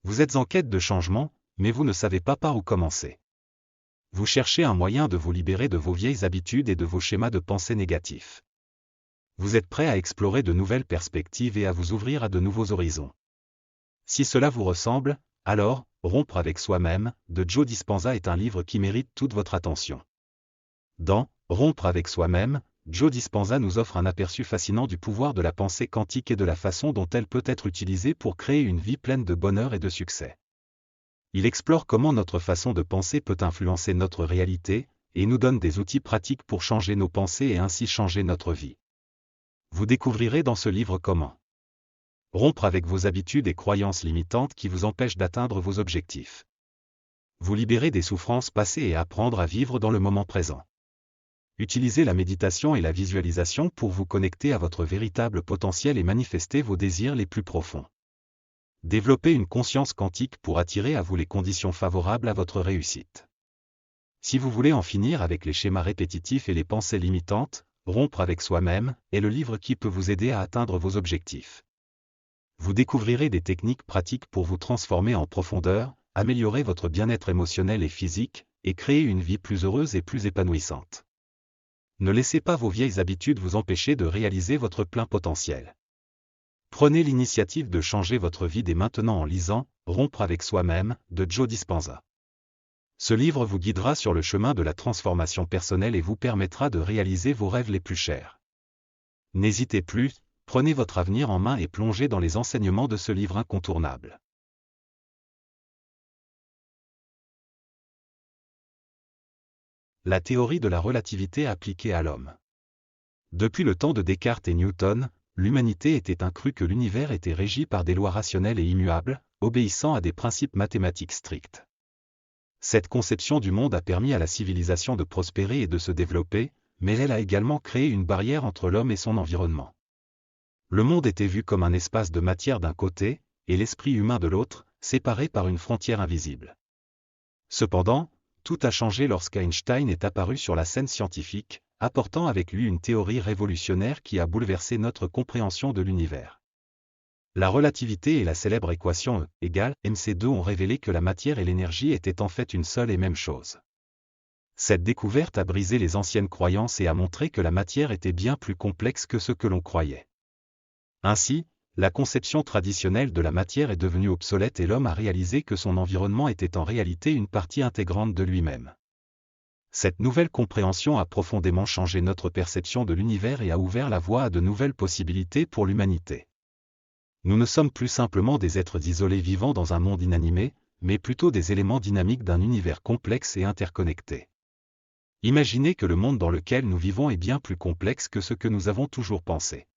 Vous êtes en quête de changement, mais vous ne savez pas par où commencer. Vous cherchez un moyen de vous libérer de vos vieilles habitudes et de vos schémas de pensée négatifs. Vous êtes prêt à explorer de nouvelles perspectives et à vous ouvrir à de nouveaux horizons. Si cela vous ressemble, alors, Rompre avec soi-même, de Joe Dispenza est un livre qui mérite toute votre attention. Dans Rompre avec soi-même, Joe Dispenza nous offre un aperçu fascinant du pouvoir de la pensée quantique et de la façon dont elle peut être utilisée pour créer une vie pleine de bonheur et de succès. Il explore comment notre façon de penser peut influencer notre réalité, et nous donne des outils pratiques pour changer nos pensées et ainsi changer notre vie. Vous découvrirez dans ce livre comment rompre avec vos habitudes et croyances limitantes qui vous empêchent d'atteindre vos objectifs. Vous libérer des souffrances passées et apprendre à vivre dans le moment présent. Utilisez la méditation et la visualisation pour vous connecter à votre véritable potentiel et manifester vos désirs les plus profonds. Développez une conscience quantique pour attirer à vous les conditions favorables à votre réussite. Si vous voulez en finir avec les schémas répétitifs et les pensées limitantes, Rompre avec soi-même est le livre qui peut vous aider à atteindre vos objectifs. Vous découvrirez des techniques pratiques pour vous transformer en profondeur, améliorer votre bien-être émotionnel et physique, et créer une vie plus heureuse et plus épanouissante. Ne laissez pas vos vieilles habitudes vous empêcher de réaliser votre plein potentiel. Prenez l'initiative de changer votre vie dès maintenant en lisant Rompre avec soi-même de Joe Dispenza. Ce livre vous guidera sur le chemin de la transformation personnelle et vous permettra de réaliser vos rêves les plus chers. N'hésitez plus, prenez votre avenir en main et plongez dans les enseignements de ce livre incontournable. La théorie de la relativité appliquée à l'homme. Depuis le temps de Descartes et Newton, l'humanité était incrue que l'univers était régi par des lois rationnelles et immuables, obéissant à des principes mathématiques stricts. Cette conception du monde a permis à la civilisation de prospérer et de se développer, mais elle a également créé une barrière entre l'homme et son environnement. Le monde était vu comme un espace de matière d'un côté, et l'esprit humain de l'autre, séparés par une frontière invisible. Cependant, tout a changé lorsqu'Einstein est apparu sur la scène scientifique, apportant avec lui une théorie révolutionnaire qui a bouleversé notre compréhension de l'univers. La relativité et la célèbre équation E = mc2 ont révélé que la matière et l'énergie étaient en fait une seule et même chose. Cette découverte a brisé les anciennes croyances et a montré que la matière était bien plus complexe que ce que l'on croyait. Ainsi, la conception traditionnelle de la matière est devenue obsolète et l'homme a réalisé que son environnement était en réalité une partie intégrante de lui-même. Cette nouvelle compréhension a profondément changé notre perception de l'univers et a ouvert la voie à de nouvelles possibilités pour l'humanité. Nous ne sommes plus simplement des êtres isolés vivant dans un monde inanimé, mais plutôt des éléments dynamiques d'un univers complexe et interconnecté. Imaginez que le monde dans lequel nous vivons est bien plus complexe que ce que nous avons toujours pensé.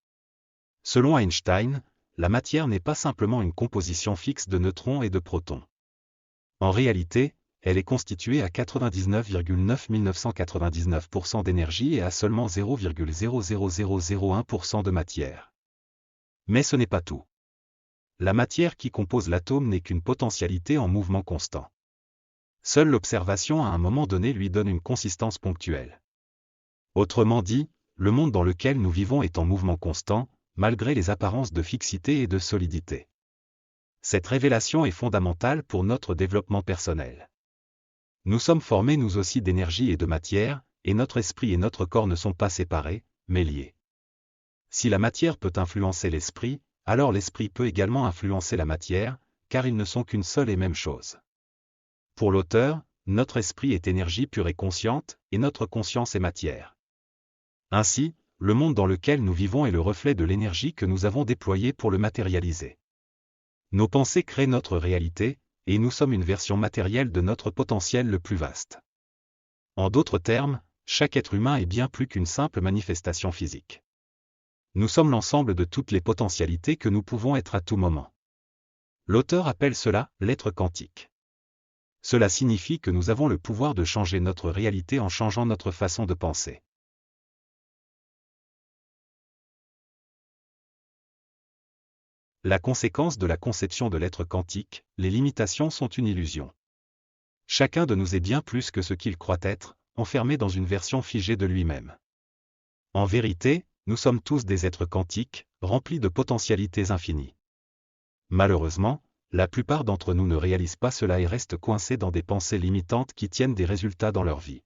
Selon Einstein, la matière n'est pas simplement une composition fixe de neutrons et de protons. En réalité, elle est constituée à 99,9999% d'énergie et à seulement 0,00001% de matière. Mais ce n'est pas tout. La matière qui compose l'atome n'est qu'une potentialité en mouvement constant. Seule l'observation à un moment donné lui donne une consistance ponctuelle. Autrement dit, le monde dans lequel nous vivons est en mouvement constant, malgré les apparences de fixité et de solidité. Cette révélation est fondamentale pour notre développement personnel. Nous sommes formés nous aussi d'énergie et de matière, et notre esprit et notre corps ne sont pas séparés, mais liés. Si la matière peut influencer l'esprit, alors l'esprit peut également influencer la matière, car ils ne sont qu'une seule et même chose. Pour l'auteur, notre esprit est énergie pure et consciente, et notre conscience est matière. Ainsi, le monde dans lequel nous vivons est le reflet de l'énergie que nous avons déployée pour le matérialiser. Nos pensées créent notre réalité, et nous sommes une version matérielle de notre potentiel le plus vaste. En d'autres termes, chaque être humain est bien plus qu'une simple manifestation physique. Nous sommes l'ensemble de toutes les potentialités que nous pouvons être à tout moment. L'auteur appelle cela l'être quantique. Cela signifie que nous avons le pouvoir de changer notre réalité en changeant notre façon de penser. La conséquence de la conception de l'être quantique, les limitations sont une illusion. Chacun de nous est bien plus que ce qu'il croit être, enfermé dans une version figée de lui-même. En vérité, nous sommes tous des êtres quantiques, remplis de potentialités infinies. Malheureusement, la plupart d'entre nous ne réalisent pas cela et restent coincés dans des pensées limitantes qui tiennent des résultats dans leur vie.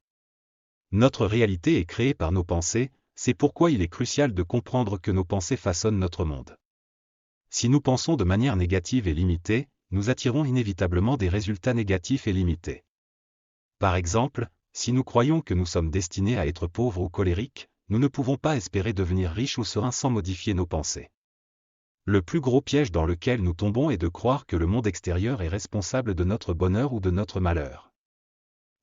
Notre réalité est créée par nos pensées, c'est pourquoi il est crucial de comprendre que nos pensées façonnent notre monde. Si nous pensons de manière négative et limitée, nous attirons inévitablement des résultats négatifs et limités. Par exemple, si nous croyons que nous sommes destinés à être pauvres ou colériques, nous ne pouvons pas espérer devenir riches ou sereins sans modifier nos pensées. Le plus gros piège dans lequel nous tombons est de croire que le monde extérieur est responsable de notre bonheur ou de notre malheur.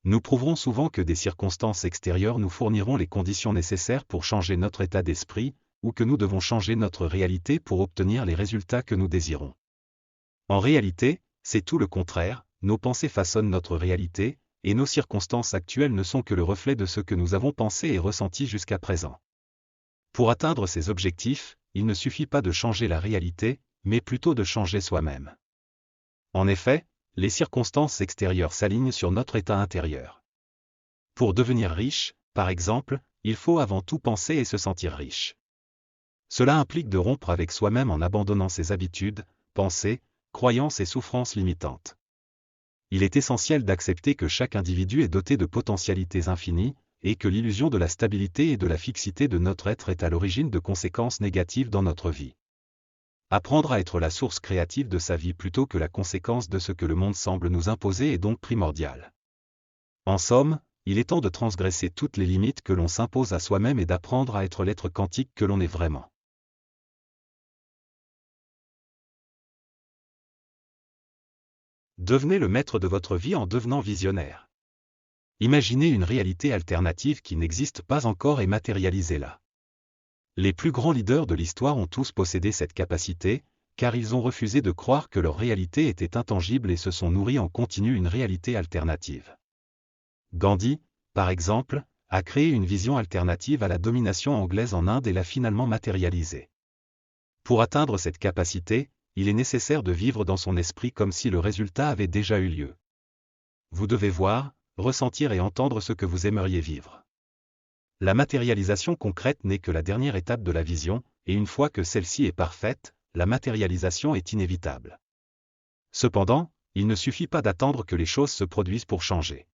Nous prouverons souvent que des circonstances extérieures nous fourniront les conditions nécessaires pour changer notre état d'esprit, ou que nous devons changer notre réalité pour obtenir les résultats que nous désirons. En réalité, c'est tout le contraire, nos pensées façonnent notre réalité, et nos circonstances actuelles ne sont que le reflet de ce que nous avons pensé et ressenti jusqu'à présent. Pour atteindre ces objectifs, il ne suffit pas de changer la réalité, mais plutôt de changer soi-même. En effet, les circonstances extérieures s'alignent sur notre état intérieur. Pour devenir riche, par exemple, il faut avant tout penser et se sentir riche. Cela implique de rompre avec soi-même en abandonnant ses habitudes, pensées, croyances et souffrances limitantes. Il est essentiel d'accepter que chaque individu est doté de potentialités infinies, et que l'illusion de la stabilité et de la fixité de notre être est à l'origine de conséquences négatives dans notre vie. Apprendre à être la source créative de sa vie plutôt que la conséquence de ce que le monde semble nous imposer est donc primordial. En somme, il est temps de transgresser toutes les limites que l'on s'impose à soi-même et d'apprendre à être l'être quantique que l'on est vraiment. Devenez le maître de votre vie en devenant visionnaire. Imaginez une réalité alternative qui n'existe pas encore et matérialisez-la. Les plus grands leaders de l'histoire ont tous possédé cette capacité, car ils ont refusé de croire que leur réalité était intangible et se sont nourris en continu une réalité alternative. Gandhi, par exemple, a créé une vision alternative à la domination anglaise en Inde et l'a finalement matérialisée. Pour atteindre cette capacité, il est nécessaire de vivre dans son esprit comme si le résultat avait déjà eu lieu. Vous devez voir, ressentir et entendre ce que vous aimeriez vivre. La matérialisation concrète n'est que la dernière étape de la vision, et une fois que celle-ci est parfaite, la matérialisation est inévitable. Cependant, il ne suffit pas d'attendre que les choses se produisent pour changer.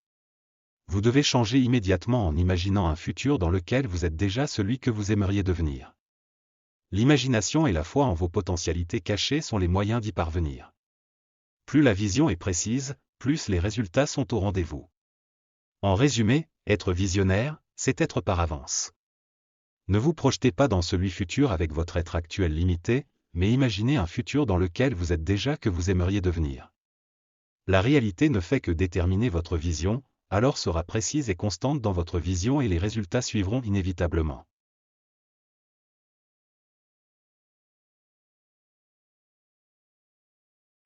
Vous devez changer immédiatement en imaginant un futur dans lequel vous êtes déjà celui que vous aimeriez devenir. L'imagination et la foi en vos potentialités cachées sont les moyens d'y parvenir. Plus la vision est précise, plus les résultats sont au rendez-vous. En résumé, être visionnaire, c'est être par avance. Ne vous projetez pas dans celui futur avec votre être actuel limité, mais imaginez un futur dans lequel vous êtes déjà que vous aimeriez devenir. La réalité ne fait que déterminer votre vision, alors sera précise et constante dans votre vision et les résultats suivront inévitablement.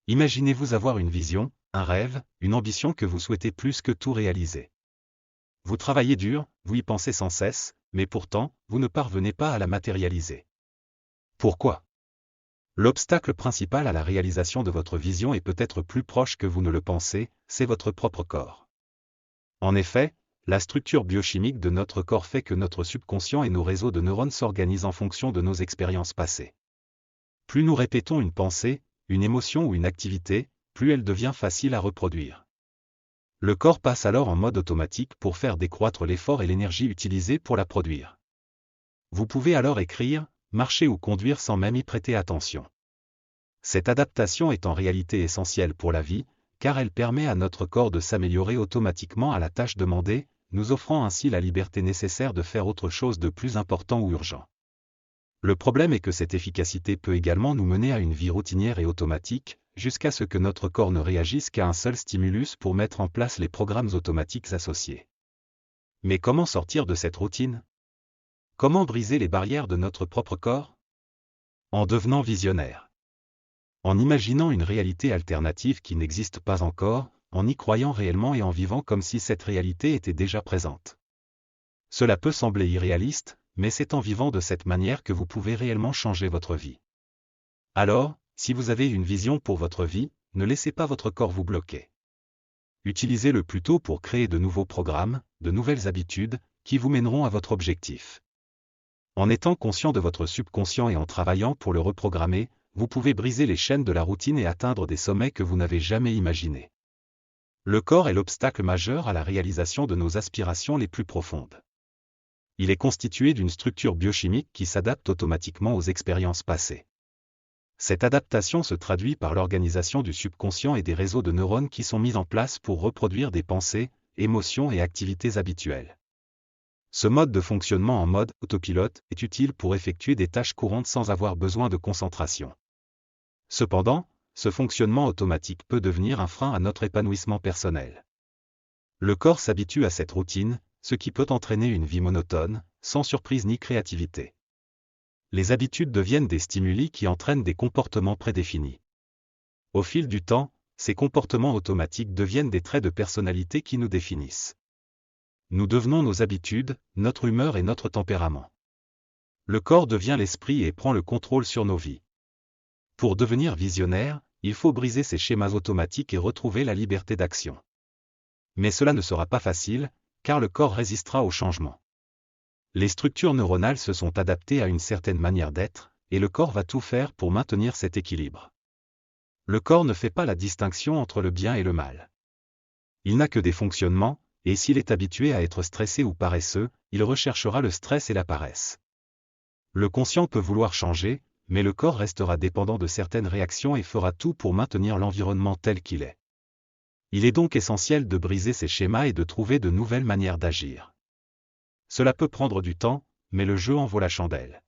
Imaginez-vous avoir une vision, un rêve, une ambition que vous souhaitez plus que tout réaliser. Vous travaillez dur, vous y pensez sans cesse, mais pourtant, vous ne parvenez pas à la matérialiser. Pourquoi ? L'obstacle principal à la réalisation de votre vision est peut-être plus proche que vous ne le pensez, c'est votre propre corps. En effet, la structure biochimique de notre corps fait que notre subconscient et nos réseaux de neurones s'organisent en fonction de nos expériences passées. Plus nous répétons une pensée, une émotion ou une activité, plus elle devient facile à reproduire. Le corps passe alors en mode automatique pour faire décroître l'effort et l'énergie utilisée pour la produire. Vous pouvez alors écrire, marcher ou conduire sans même y prêter attention. Cette adaptation est en réalité essentielle pour la vie, car elle permet à notre corps de s'améliorer automatiquement à la tâche demandée, nous offrant ainsi la liberté nécessaire de faire autre chose de plus important ou urgent. Le problème est que cette efficacité peut également nous mener à une vie routinière et automatique, jusqu'à ce que notre corps ne réagisse qu'à un seul stimulus pour mettre en place les programmes automatiques associés. Mais comment sortir de cette routine ? Comment briser les barrières de notre propre corps ? En devenant visionnaire. En imaginant une réalité alternative qui n'existe pas encore, en y croyant réellement et en vivant comme si cette réalité était déjà présente. Cela peut sembler irréaliste, mais c'est en vivant de cette manière que vous pouvez réellement changer votre vie. Alors, si vous avez une vision pour votre vie, ne laissez pas votre corps vous bloquer. Utilisez-le plutôt pour créer de nouveaux programmes, de nouvelles habitudes, qui vous mèneront à votre objectif. En étant conscient de votre subconscient et en travaillant pour le reprogrammer, vous pouvez briser les chaînes de la routine et atteindre des sommets que vous n'avez jamais imaginés. Le corps est l'obstacle majeur à la réalisation de nos aspirations les plus profondes. Il est constitué d'une structure biochimique qui s'adapte automatiquement aux expériences passées. Cette adaptation se traduit par l'organisation du subconscient et des réseaux de neurones qui sont mis en place pour reproduire des pensées, émotions et activités habituelles. Ce mode de fonctionnement en mode autopilote est utile pour effectuer des tâches courantes sans avoir besoin de concentration. Cependant, ce fonctionnement automatique peut devenir un frein à notre épanouissement personnel. Le corps s'habitue à cette routine, ce qui peut entraîner une vie monotone, sans surprise ni créativité. Les habitudes deviennent des stimuli qui entraînent des comportements prédéfinis. Au fil du temps, ces comportements automatiques deviennent des traits de personnalité qui nous définissent. Nous devenons nos habitudes, notre humeur et notre tempérament. Le corps devient l'esprit et prend le contrôle sur nos vies. Pour devenir visionnaire, il faut briser ces schémas automatiques et retrouver la liberté d'action. Mais cela ne sera pas facile, car le corps résistera au changement. Les structures neuronales se sont adaptées à une certaine manière d'être, et le corps va tout faire pour maintenir cet équilibre. Le corps ne fait pas la distinction entre le bien et le mal. Il n'a que des fonctionnements, et s'il est habitué à être stressé ou paresseux, il recherchera le stress et la paresse. Le conscient peut vouloir changer, mais le corps restera dépendant de certaines réactions et fera tout pour maintenir l'environnement tel qu'il est. Il est donc essentiel de briser ces schémas et de trouver de nouvelles manières d'agir. Cela peut prendre du temps, mais le jeu en vaut la chandelle.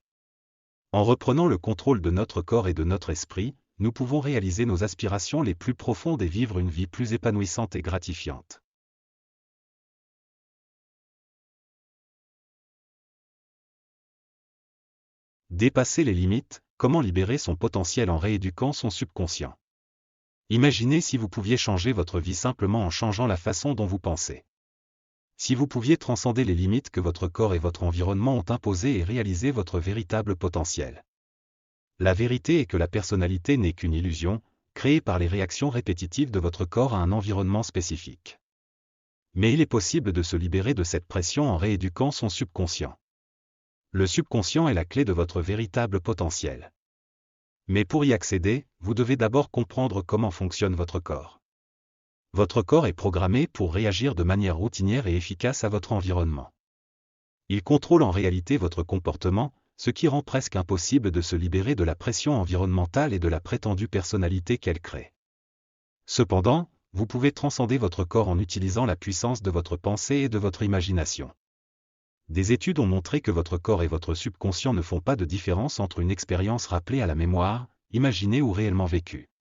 En reprenant le contrôle de notre corps et de notre esprit, nous pouvons réaliser nos aspirations les plus profondes et vivre une vie plus épanouissante et gratifiante. Dépasser les limites, comment libérer son potentiel en rééduquant son subconscient. Imaginez si vous pouviez changer votre vie simplement en changeant la façon dont vous pensez. Si vous pouviez transcender les limites que votre corps et votre environnement ont imposées et réaliser votre véritable potentiel. La vérité est que la personnalité n'est qu'une illusion, créée par les réactions répétitives de votre corps à un environnement spécifique. Mais il est possible de se libérer de cette pression en rééduquant son subconscient. Le subconscient est la clé de votre véritable potentiel. Mais pour y accéder, vous devez d'abord comprendre comment fonctionne votre corps. Votre corps est programmé pour réagir de manière routinière et efficace à votre environnement. Il contrôle en réalité votre comportement, ce qui rend presque impossible de se libérer de la pression environnementale et de la prétendue personnalité qu'elle crée. Cependant, vous pouvez transcender votre corps en utilisant la puissance de votre pensée et de votre imagination. Des études ont montré que votre corps et votre subconscient ne font pas de différence entre une expérience rappelée à la mémoire, imaginée ou réellement vécue.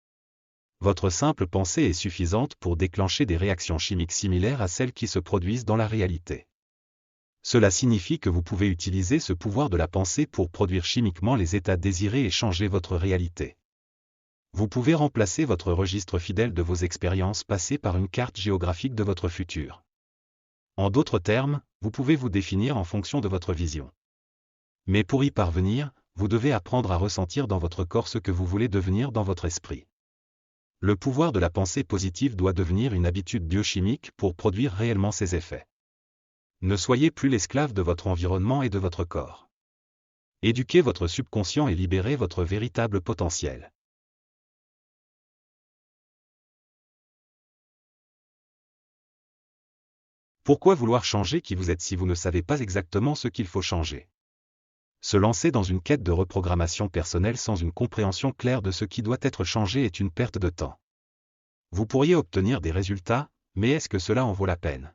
Votre simple pensée est suffisante pour déclencher des réactions chimiques similaires à celles qui se produisent dans la réalité. Cela signifie que vous pouvez utiliser ce pouvoir de la pensée pour produire chimiquement les états désirés et changer votre réalité. Vous pouvez remplacer votre registre fidèle de vos expériences passées par une carte géographique de votre futur. En d'autres termes, vous pouvez vous définir en fonction de votre vision. Mais pour y parvenir, vous devez apprendre à ressentir dans votre corps ce que vous voulez devenir dans votre esprit. Le pouvoir de la pensée positive doit devenir une habitude biochimique pour produire réellement ses effets. Ne soyez plus l'esclave de votre environnement et de votre corps. Éduquez votre subconscient et libérez votre véritable potentiel. Pourquoi vouloir changer qui vous êtes si vous ne savez pas exactement ce qu'il faut changer? Se lancer dans une quête de reprogrammation personnelle sans une compréhension claire de ce qui doit être changé est une perte de temps. Vous pourriez obtenir des résultats, mais est-ce que cela en vaut la peine?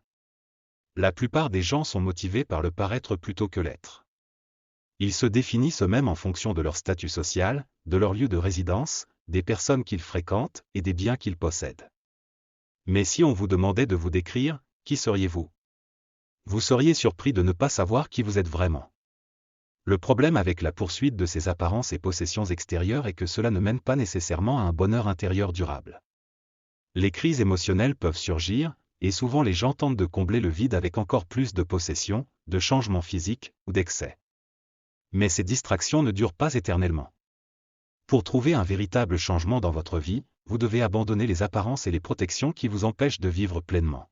La plupart des gens sont motivés par le paraître plutôt que l'être. Ils se définissent eux-mêmes en fonction de leur statut social, de leur lieu de résidence, des personnes qu'ils fréquentent et des biens qu'ils possèdent. Mais si on vous demandait de vous décrire, qui seriez-vous? Vous seriez surpris de ne pas savoir qui vous êtes vraiment. Le problème avec la poursuite de ces apparences et possessions extérieures est que cela ne mène pas nécessairement à un bonheur intérieur durable. Les crises émotionnelles peuvent surgir, et souvent les gens tentent de combler le vide avec encore plus de possessions, de changements physiques ou d'excès. Mais ces distractions ne durent pas éternellement. Pour trouver un véritable changement dans votre vie, vous devez abandonner les apparences et les protections qui vous empêchent de vivre pleinement.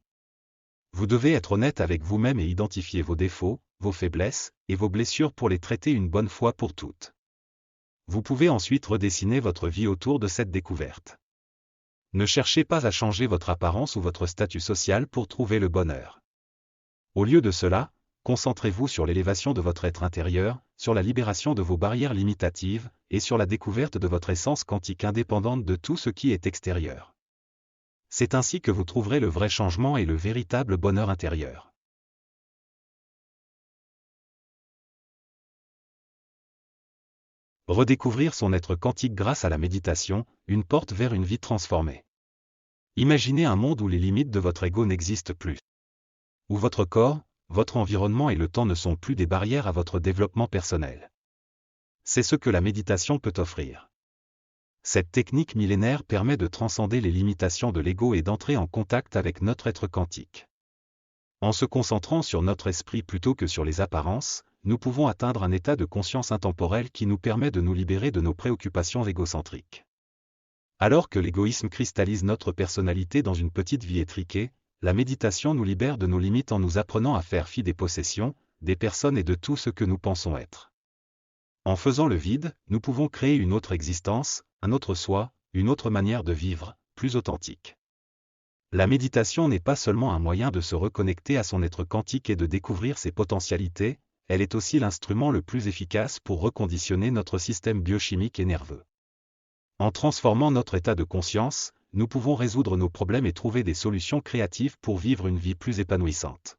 Vous devez être honnête avec vous-même et identifier vos défauts, vos faiblesses, et vos blessures pour les traiter une bonne fois pour toutes. vous pouvez ensuite redessiner votre vie autour de cette découverte. Ne cherchez pas à changer votre apparence ou votre statut social pour trouver le bonheur. Au lieu de cela, concentrez-vous sur l'élévation de votre être intérieur, sur la libération de vos barrières limitatives, et sur la découverte de votre essence quantique indépendante de tout ce qui est extérieur. C'est ainsi que vous trouverez le vrai changement et le véritable bonheur intérieur. Redécouvrir son être quantique grâce à la méditation, une porte vers une vie transformée. Imaginez un monde où les limites de votre ego n'existent plus. Où votre corps, votre environnement et le temps ne sont plus des barrières à votre développement personnel. C'est ce que la méditation peut offrir. Cette technique millénaire permet de transcender les limitations de l'ego et d'entrer en contact avec notre être quantique. En se concentrant sur notre esprit plutôt que sur les apparences, nous pouvons atteindre un état de conscience intemporel qui nous permet de nous libérer de nos préoccupations égocentriques. Alors que l'égoïsme cristallise notre personnalité dans une petite vie étriquée, la méditation nous libère de nos limites en nous apprenant à faire fi des possessions, des personnes et de tout ce que nous pensons être. En faisant le vide, nous pouvons créer une autre existence, un autre soi, une autre manière de vivre, plus authentique. La méditation n'est pas seulement un moyen de se reconnecter à son être quantique et de découvrir ses potentialités, elle est aussi l'instrument le plus efficace pour reconditionner notre système biochimique et nerveux. En transformant notre état de conscience, nous pouvons résoudre nos problèmes et trouver des solutions créatives pour vivre une vie plus épanouissante.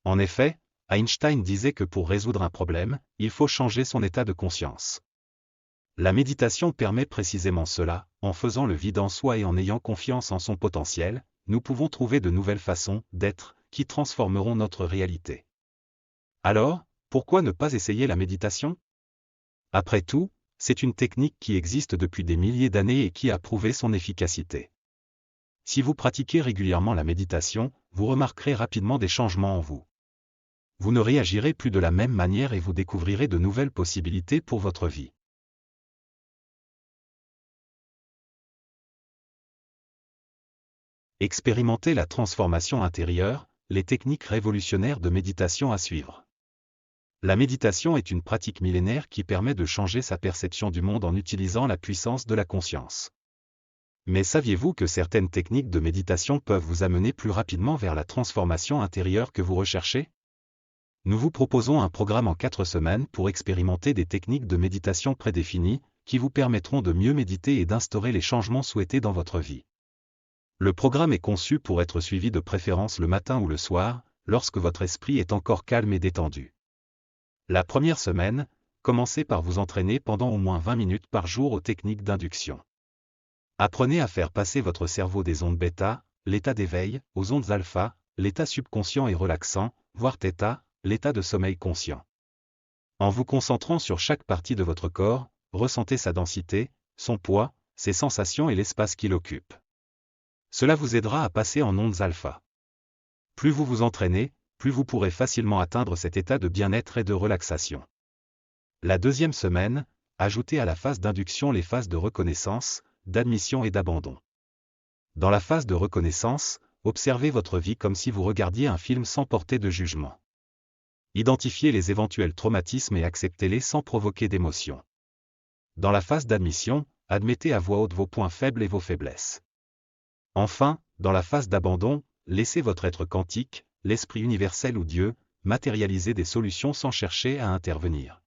En effet, Einstein disait que pour résoudre un problème, il faut changer son état de conscience. La méditation permet précisément cela, en faisant le vide en soi et en ayant confiance en son potentiel, nous pouvons trouver de nouvelles façons d'être qui transformeront notre réalité. Alors, pourquoi ne pas essayer la méditation? Après tout, c'est une technique qui existe depuis des milliers d'années et qui a prouvé son efficacité. Si vous pratiquez régulièrement la méditation, vous remarquerez rapidement des changements en vous. Vous ne réagirez plus de la même manière et vous découvrirez de nouvelles possibilités pour votre vie. Expérimentez la transformation intérieure, les techniques révolutionnaires de méditation à suivre. La méditation est une pratique millénaire qui permet de changer sa perception du monde en utilisant la puissance de la conscience. Mais saviez-vous que certaines techniques de méditation peuvent vous amener plus rapidement vers la transformation intérieure que vous recherchez? Nous vous proposons un programme en 4 semaines pour expérimenter des techniques de méditation prédéfinies, qui vous permettront de mieux méditer et d'instaurer les changements souhaités dans votre vie. Le programme est conçu pour être suivi de préférence le matin ou le soir, lorsque votre esprit est encore calme et détendu. La première semaine, commencez par vous entraîner pendant au moins 20 minutes par jour aux techniques d'induction. Apprenez à faire passer votre cerveau des ondes bêta, l'état d'éveil, aux ondes alpha, l'état subconscient et relaxant, voire θ, l'état de sommeil conscient. En vous concentrant sur chaque partie de votre corps, ressentez sa densité, son poids, ses sensations et l'espace qu'il occupe. Cela vous aidera à passer en ondes alpha. Plus vous vous entraînez, plus vous pourrez facilement atteindre cet état de bien-être et de relaxation. La deuxième semaine, ajoutez à la phase d'induction les phases de reconnaissance, d'admission et d'abandon. Dans la phase de reconnaissance, observez votre vie comme si vous regardiez un film sans porter de jugement. Identifiez les éventuels traumatismes et acceptez-les sans provoquer d'émotion. Dans la phase d'admission, admettez à voix haute vos points faibles et vos faiblesses. Enfin, dans la phase d'abandon, laissez votre être quantique, l'esprit universel ou Dieu, matérialiser des solutions sans chercher à intervenir.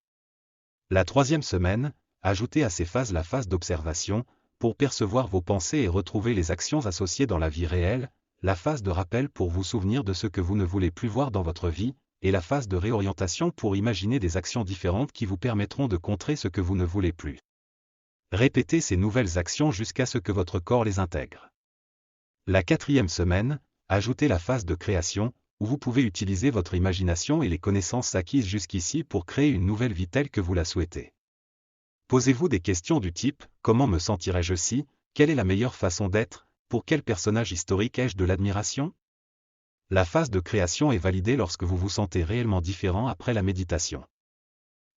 La troisième semaine, ajoutez à ces phases la phase d'observation, pour percevoir vos pensées et retrouver les actions associées dans la vie réelle, la phase de rappel pour vous souvenir de ce que vous ne voulez plus voir dans votre vie, et la phase de réorientation pour imaginer des actions différentes qui vous permettront de contrer ce que vous ne voulez plus. Répétez ces nouvelles actions jusqu'à ce que votre corps les intègre. La quatrième semaine, ajoutez la phase de création, où vous pouvez utiliser votre imagination et les connaissances acquises jusqu'ici pour créer une nouvelle vie telle que vous la souhaitez. Posez-vous des questions du type « Comment me sentirais-je si ? Quelle est la meilleure façon d'être ? Pour quel personnage historique ai-je de l'admiration ?» La phase de création est validée lorsque vous vous sentez réellement différent après la méditation.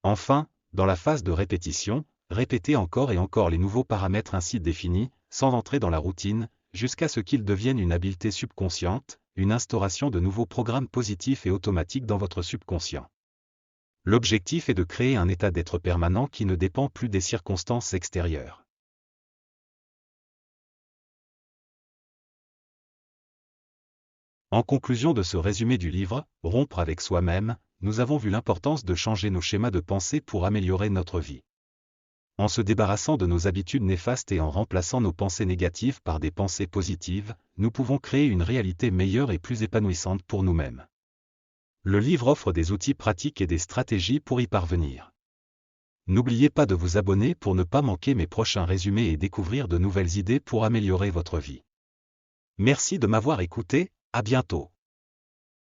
Enfin, dans la phase de répétition, répétez encore et encore les nouveaux paramètres ainsi définis, sans entrer dans la routine, jusqu'à ce qu'ils deviennent une habileté subconsciente, une instauration de nouveaux programmes positifs et automatiques dans votre subconscient. L'objectif est de créer un état d'être permanent qui ne dépend plus des circonstances extérieures. En conclusion de ce résumé du livre, Rompre avec soi-même, nous avons vu l'importance de changer nos schémas de pensée pour améliorer notre vie. En se débarrassant de nos habitudes néfastes et en remplaçant nos pensées négatives par des pensées positives, nous pouvons créer une réalité meilleure et plus épanouissante pour nous-mêmes. Le livre offre des outils pratiques et des stratégies pour y parvenir. N'oubliez pas de vous abonner pour ne pas manquer mes prochains résumés et découvrir de nouvelles idées pour améliorer votre vie. Merci de m'avoir écouté, à bientôt.